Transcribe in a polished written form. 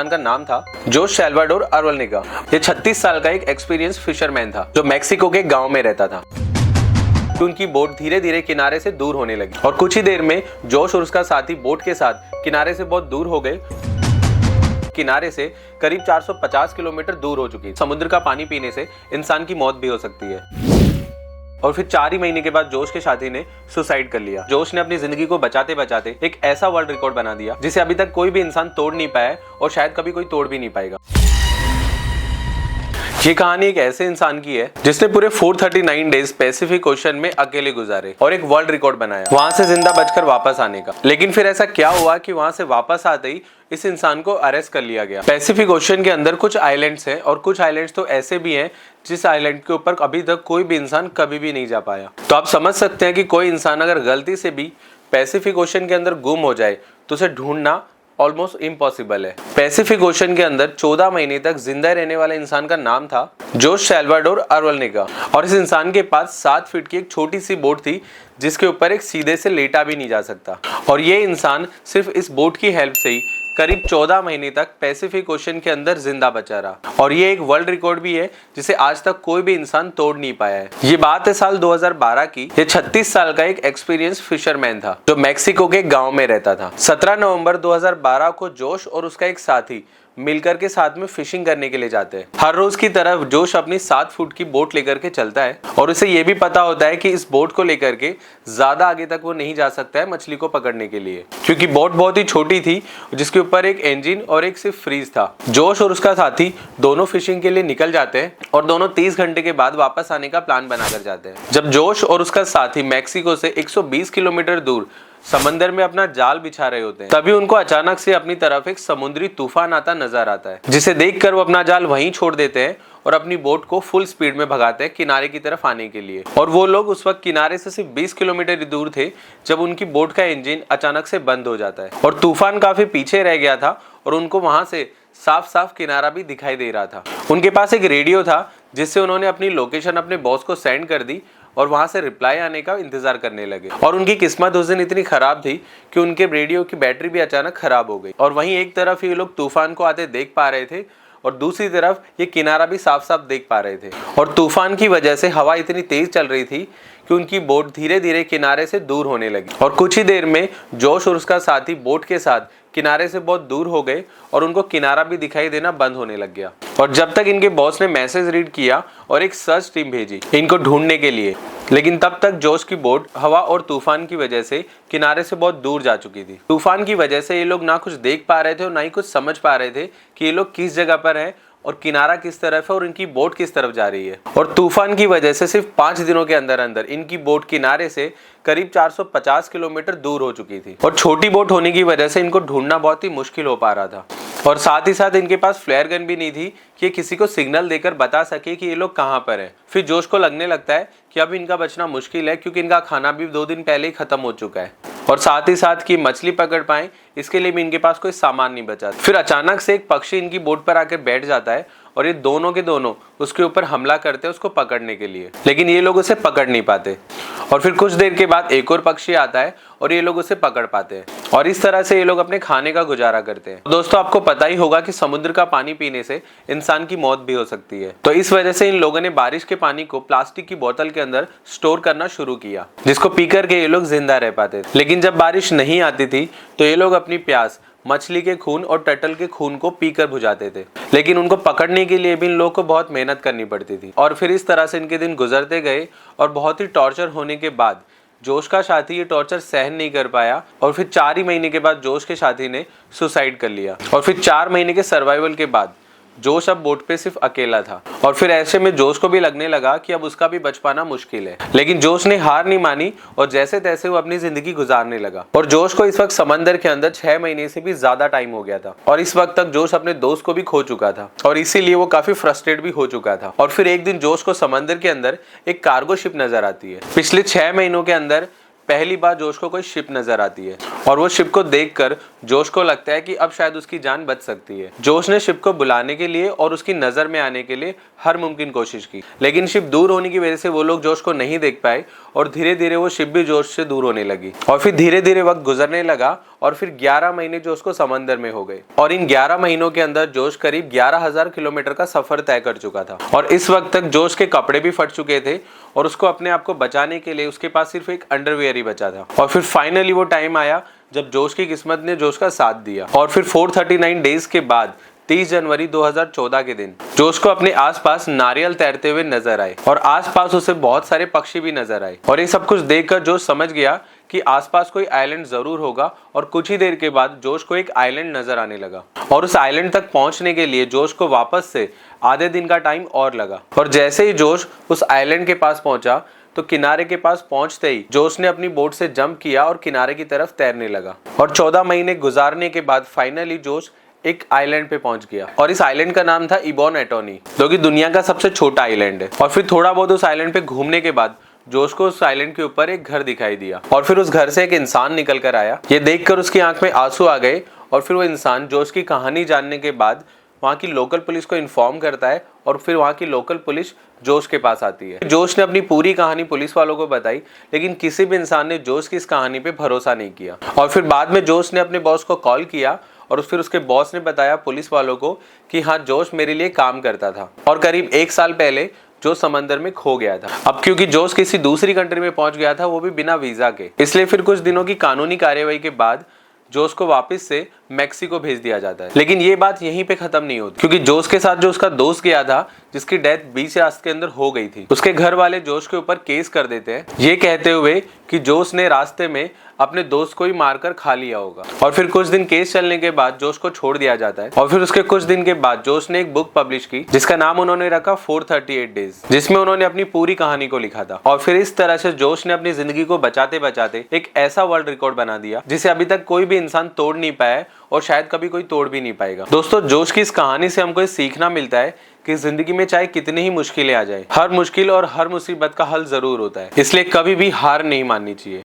का नाम था जोश सैल्वाडोर अरवलनिगा। ये 36 साल का एक एक्सपीरियंस फिशरमैन था जो मेक्सिको के गांव में रहता था। उनकी बोट धीरे धीरे किनारे से दूर होने लगी और कुछ ही देर में जोश और उसका साथी बोट के साथ किनारे से बहुत दूर हो गए। किनारे से करीब 450 किलोमीटर दूर हो चुकी। समुद्र का पानी पीने से इंसान की मौत भी हो सकती है। और फिर 4 ही महीने के बाद जोश के साथी ने सुसाइड कर लिया। जोश ने अपनी जिंदगी को बचाते बचाते एक ऐसा वर्ल्ड रिकॉर्ड बना दिया जिसे अभी तक कोई भी इंसान तोड़ नहीं पाया और शायद कभी कोई तोड़ भी नहीं पाएगा। ये कहानी एक ऐसे इंसान की है जिसने पूरे 439 डेज पैसिफिक ओशन में अकेले गुजारे और एक वर्ल्ड रिकॉर्ड बनाया वहां से जिंदा बचकर वापस आने का। लेकिन फिर ऐसा क्या हुआ कि वहां से वापस आते ही इस इंसान को अरेस्ट कर लिया गया। पैसिफिक ओशन के अंदर कुछ आइलैंड्स हैं और कुछ आइलैंड्स तो ऐसे भी हैं जिस आइलैंड के ऊपर अभी तक कोई भी इंसान कभी भी नहीं जा पाया। तो आप समझ सकते हैं कि कोई इंसान अगर गलती से भी पैसिफिक ओशन के अंदर गुम हो जाए तो उसे ढूंढना ऑलमोस्ट इम्पॉसिबल है। पैसिफिक ओशन के अंदर 14 महीने तक जिंदा रहने वाले इंसान का नाम था जोश सैल्वाडोर अरवलनिगा और इस इंसान के पास 7 फीट की एक छोटी सी बोट थी जिसके ऊपर एक सीधे से लेटा भी नहीं जा सकता। और ये इंसान सिर्फ इस बोट की हेल्प से ही करीब 14 महीने तक पैसिफिक ओशन के अंदर जिंदा बचा रहा और ये एक वर्ल्ड रिकॉर्ड भी है जिसे आज तक कोई भी इंसान तोड़ नहीं पाया है। ये बात है साल 2012 की। ये 36 साल का एक एक्सपीरियंस फिशरमैन था जो मेक्सिको के गांव में रहता था। 17 नवंबर 2012 को जोश और उसका एक साथी मिलकर के साथ में फिशिंग करने के लिए जाते हैं। हर रोज की तरह जोश अपनी 7 फुट की बोट लेकर के चलता है और उसे ये भी पता होता है कि इस बोट को लेकर के ज्यादा आगे तक वो नहीं जा सकता है मछली को पकड़ने के लिए, क्योंकि बोट बहुत ही छोटी थी जिसके ऊपर एक इंजन और एक सिर्फ फ्रीज था। जोश और उसका साथी दोनों फिशिंग के लिए निकल जाते हैं और दोनों 30 घंटे के बाद वापस आने का प्लान बनाकर जाते हैं। जब जोश और उसका साथी मैक्सिको से 120 किलोमीटर दूर समंदर में अपना जाल बिछा रहे होते हैं तभी उनको अचानक से अपनी तरफ एक समुद्री तूफान आता नजर आता है, जिसे देखकर वो अपना जाल वहीं छोड़ देते हैं और अपनी बोट को फुल स्पीड में भगाते हैं किनारे की तरफ आने के लिए। और वो लोग उस वक्त किनारे से सिर्फ 20 किलोमीटर दूर थे जब उनकी बोट का इंजन अचानक से बंद हो जाता है और तूफान काफी पीछे रह गया था और उनको वहां से साफ साफ किनारा भी दिखाई दे रहा था। उनके पास एक रेडियो था जिससे उन्होंने अपनी लोकेशन अपने बॉस को सेंड कर दी और वहां से रिप्लाई आने का इंतजार करने लगे। और उनकी किस्मत उस दिन इतनी खराब थी कि उनके रेडियो की बैटरी भी अचानक खराब हो गई और वहीं एक तरफ ये लोग तूफान को आते देख पा रहे थे और दूसरी तरफ ये किनारा भी साफ साफ देख पा रहे थे। और तूफान की वजह से हवा इतनी तेज चल रही थी कि उनकी बोट धीरे धीरे किनारे से दूर होने लगी और कुछ ही देर में जोश और उसका साथी बोट के साथ किनारे से बहुत दूर हो गए और उनको किनारा भी दिखाई देना बंद होने लग गया। और जब तक इनके बॉस ने मैसेज रीड किया और एक सर्च टीम भेजी इनको ढूंढने के लिए, लेकिन तब तक जोश की बोट हवा और तूफान की वजह से किनारे से बहुत दूर जा चुकी थी। तूफान की वजह से ये लोग ना कुछ देख पा रहे थे और ना ही कुछ समझ पा रहे थे कि ये लोग किस जगह पर हैं और किनारा किस तरफ है और इनकी बोट किस तरफ जा रही है। और तूफान की वजह से सिर्फ 5 दिनों के अंदर अंदर इनकी बोट किनारे से करीब 450 किलोमीटर दूर हो चुकी थी और छोटी बोट होने की वजह से इनको ढूंढना बहुत ही मुश्किल हो पा रहा था। और साथ ही साथ इनके पास फ्लेयर गन भी नहीं थी कि ये किसी को सिग्नल देकर बता सके कि ये लोग कहाँ पर हैं। फिर जोश को लगने लगता है कि अब इनका बचना मुश्किल है क्योंकि इनका खाना भी 2 दिन पहले ही खत्म हो चुका है और साथ ही साथ कि मछली पकड़ पाए इसके लिए भी इनके पास कोई सामान नहीं बचा। फिर अचानक से एक पक्षी इनकी बोट पर आकर बैठ जाता है और ये दोनों के दोनों उसके ऊपर हमला करते हैं उसको पकड़ने के लिए, लेकिन ये लोग उसे पकड़ नहीं पाते। और फिर कुछ देर के बाद एक और पक्षी आता है और ये लोग उसे पकड़ पाते हैं और इस तरह से ये लोग अपने खाने का गुजारा करते हैं। दोस्तों आपको पता ही होगा कि समुद्र का पानी पीने से इंसान की मौत भी हो सकती है, तो इस वजह से इन लोगों ने बारिश के पानी को प्लास्टिक की बोतल के अंदर स्टोर करना शुरू किया जिसको पीकर के ये लोग जिंदा रह पाते थे। लेकिन जब बारिश नहीं आती थी तो ये लोग अपनी प्यास मछली के खून और टर्टल के खून को पीकर बुझाते थे, लेकिन उनको पकड़ने के लिए भी इन लोगों को बहुत मेहनत करनी पड़ती थी। और फिर इस तरह से इनके दिन गुजरते गए और बहुत ही टॉर्चर होने के बाद जोश का साथी ये टॉर्चर सहन नहीं कर पाया और फिर 4 ही महीने के बाद जोश के साथी ने सुसाइड कर लिया। और फिर 4 महीने के सर्वाइवल के बाद जोश अब बोट पे सिर्फ अकेला था और फिर ऐसे में जोश को भी लगने लगा कि अब उसका भी बच पाना मुश्किल है। लेकिन जोश ने हार नहीं मानी और जैसे तैसे वो अपनी जिंदगी गुजारने लगा। और जोश को इस वक्त समंदर के अंदर 6 महीने से भी ज्यादा टाइम हो गया था और इस वक्त तक जोश अपने दोस्त को भी खो चुका था और इसीलिए वो काफी फ्रस्ट्रेट भी हो चुका था। और फिर एक दिन जोश को समंदर के अंदर एक कार्गो शिप नजर आती है। पिछले 6 महीनों के अंदर पहली बार जोश को कोई शिप नजर आती है और वो शिप को देखकर जोश को लगता है कि अब शायद उसकी जान बच सकती है। जोश ने शिप को बुलाने के लिए और उसकी नजर में आने के लिए हर मुमकिन कोशिश की, लेकिन शिप दूर होने की वजह से वो लोग जोश को नहीं देख पाए और धीरे धीरे वो शिप भी जोश से दूर होने लगी। और फिर धीरे धीरे वक्त गुजरने लगा और फिर 11 महीने जोश को समंदर में हो गए और इन 11 महीनों के अंदर जोश करीब 11,000 किलोमीटर का सफर तय कर चुका था। और इस वक्त तक जोश के कपड़े भी फट चुके थे और उसको अपने आप को बचाने के लिए उसके पास सिर्फ एक अंडरवियर ही बचा था। और फिर फाइनली वो टाइम आया जब जोश की किस्मत ने जोश का साथ दिया और फिर 439 डेज के बाद 30 जनवरी 2014 के दिन जोश को अपने आसपास नारियल तैरते हुए नजर आए और आसपास उसे बहुत सारे पक्षी भी नजर आए। और ये सब कुछ देखकर जोश समझ गया कि आसपास कोई आइलैंड जरूर होगा और कुछ ही देर के बाद जोश को एक आइलैंड नजर आने लगा और उस आइलैंड तक पहुंचने के लिए जोश को वापस से आधे दिन का टाइम और लगा। और जैसे ही जोश उस आइलैंड के पास पहुंचा तो किनारे के पास पहुंचते ही जोश ने अपनी बोट से जंप किया और किनारे की तरफ तैरने लगा। और 14 महीने गुजारने के बाद फाइनली जोश एक आइलैंड पे पहुंच गया और इस आइलैंड का नाम था इबॉन एटोनी, जो कि दुनिया का सबसे छोटा आइलैंड है। और फिर थोड़ा बहुत उस आइलैंड पे घूमने के बाद जोश को उस आइलैंड के ऊपर एक घर दिखाई दिया और फिर उस घर से एक इंसान निकल कर आया। ये देखकर उसकी आंख में आंसू आ गए और फिर वो इंसान जोश की कहानी जानने के बाद वहाँ की लोकल पुलिस को इन्फॉर्म करता है और फिर वहाँ की लोकल पुलिस जोश के पास आती है। जोश ने अपनी पूरी कहानी पुलिस वालों को बताई, लेकिन किसी भी इंसान ने जोश की इस कहानी पे भरोसा नहीं किया। और फिर बाद में जोश ने अपने बॉस को कॉल किया और फिर उसके बॉस ने बताया पुलिस वालों को कि हाँ, जोश मेरे लिए काम करता था और करीब 1 साल पहले जो समंदर में खो गया था। अब क्योंकि जोश किसी दूसरी कंट्री में पहुंच गया था, वो भी बिना वीजा के, इसलिए फिर कुछ दिनों की कानूनी कार्यवाही के बाद जोश को वापस से मैक्सिको भेज दिया जाता है। लेकिन ये बात यहीं पे खत्म नहीं होती, क्योंकि जोश के साथ जो उसका दोस्त गया था जिसकी डेथ 20 रास्ते के अंदर हो गई थी, उसके घर वाले जोश के ऊपर केस कर देते हैं, ये कहते हुए कि जोश ने रास्ते में अपने दोस्त को ही मारकर खा लिया होगा। और फिर कुछ दिन केस चलने के बाद जोश को छोड़ दिया जाता है और फिर उसके कुछ दिन के बाद जोश ने एक बुक पब्लिश की जिसका नाम उन्होंने रखा 438 डेज, जिसमें उन्होंने अपनी पूरी कहानी को लिखा था। और फिर इस तरह से जोश ने अपनी जिंदगी को बचाते बचाते एक ऐसा वर्ल्ड रिकॉर्ड बना दिया जिसे अभी तक कोई भी इंसान तोड़ नहीं पाया और शायद कभी कोई तोड़ भी नहीं पाएगा। दोस्तों, जोश की इस कहानी से हमको ये सीखना मिलता है कि जिंदगी में चाहे कितनी ही मुश्किलें आ जाए, हर मुश्किल और हर मुसीबत का हल जरूर होता है, इसलिए कभी भी हार नहीं माननी चाहिए।